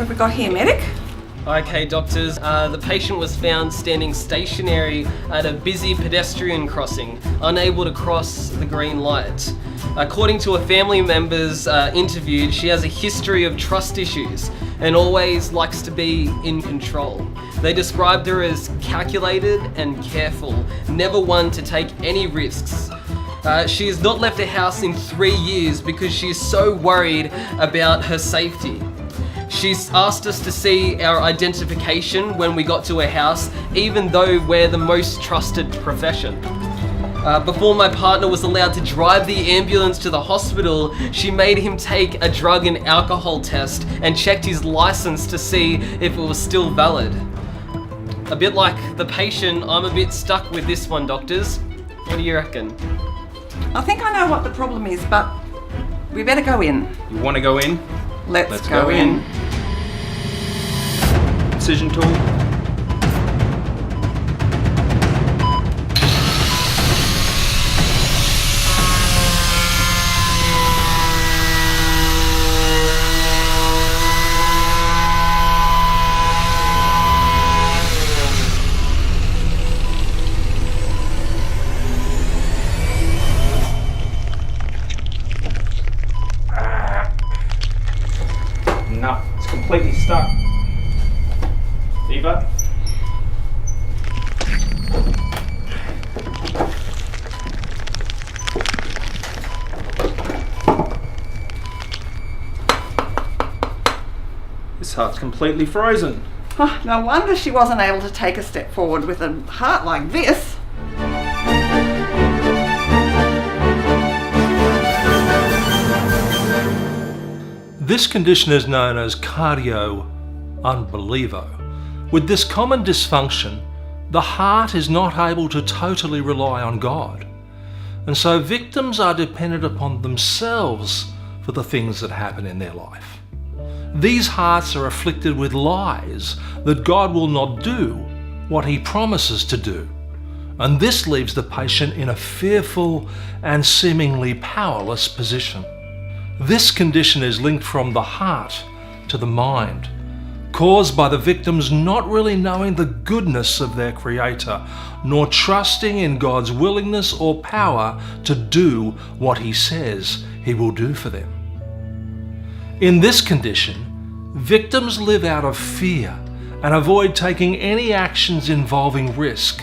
have we got here, medic? Okay, doctors. The patient was found standing stationary at a busy pedestrian crossing, unable to cross the green light. According to a family member's interviewed, she has a history of trust issues and always likes to be in control. They described her as calculated and careful, never one to take any risks. She has not left the house in 3 years because she is so worried about her safety. She's asked us to see our identification when we got to her house, even though we're the most trusted profession. Before my partner was allowed to drive the ambulance to the hospital, she made him take a drug and alcohol test and checked his license to see if it was still valid. A bit like the patient, I'm a bit stuck with this one, doctors. What do you reckon? I think I know what the problem is, but we better go in. You want to go in? Let's go in. Incision tool. No, it's completely stuck. Eva? This heart's completely frozen. Oh, no wonder she wasn't able to take a step forward with a heart like this. This condition is known as cardio unbelievo. With this common dysfunction, the heart is not able to totally rely on God, and so victims are dependent upon themselves for the things that happen in their life. These hearts are afflicted with lies that God will not do what He promises to do, and this leaves the patient in a fearful and seemingly powerless position. This condition is linked from the heart to the mind, caused by the victims not really knowing the goodness of their Creator, nor trusting in God's willingness or power to do what He says He will do for them. In this condition, victims live out of fear and avoid taking any actions involving risk,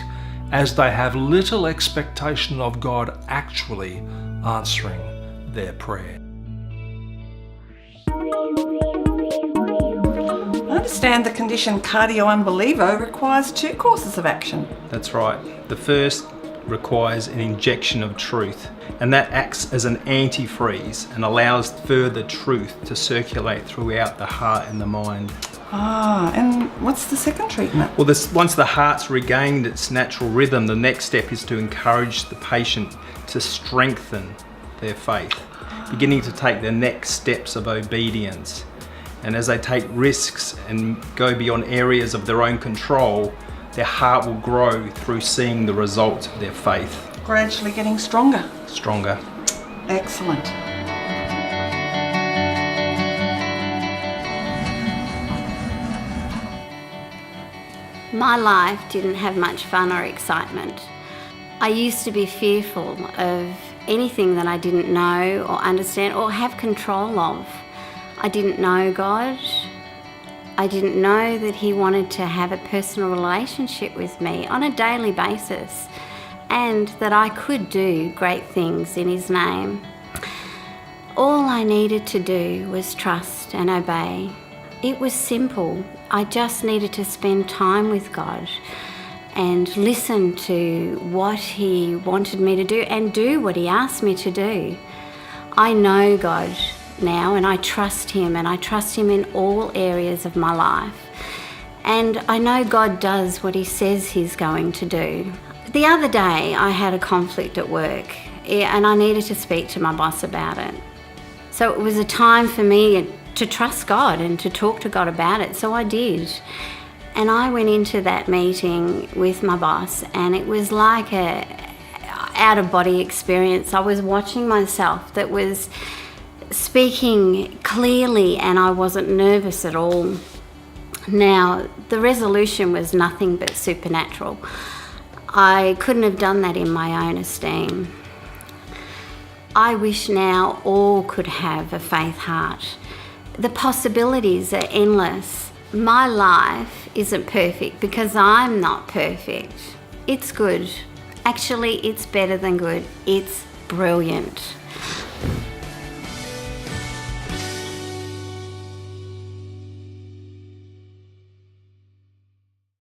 as they have little expectation of God actually answering their prayer. I understand the condition cardio unbelievo requires 2 courses of action. That's right. The first requires an injection of truth, and that acts as an antifreeze and allows further truth to circulate throughout the heart and the mind. And what's the second treatment? Well, once the heart's regained its natural rhythm, the next step is to encourage the patient to strengthen their faith, beginning to take the next steps of obedience. And as they take risks and go beyond areas of their own control, their heart will grow through seeing the results of their faith. Gradually getting stronger. Stronger. Excellent. My life didn't have much fun or excitement. I used to be fearful of anything that I didn't know or understand or have control of. I didn't know God. I didn't know that He wanted to have a personal relationship with me on a daily basis, and that I could do great things in His name. All I needed to do was trust and obey. It was simple. I just needed to spend time with God and listen to what He wanted me to do and do what He asked me to do. I know God now, and I trust Him, and I trust Him in all areas of my life. And I know God does what He says He's going to do. The other day I had a conflict at work, and I needed to speak to my boss about it. So it was a time for me to trust God and to talk to God about it, so I did. And I went into that meeting with my boss, and it was like a out-of-body experience. I was watching myself that was speaking clearly, and I wasn't nervous at all. Now, the resolution was nothing but supernatural. I couldn't have done that in my own esteem. I wish now all could have a faith heart. The possibilities are endless. My life isn't perfect because I'm not perfect. It's good. Actually, it's better than good. It's brilliant.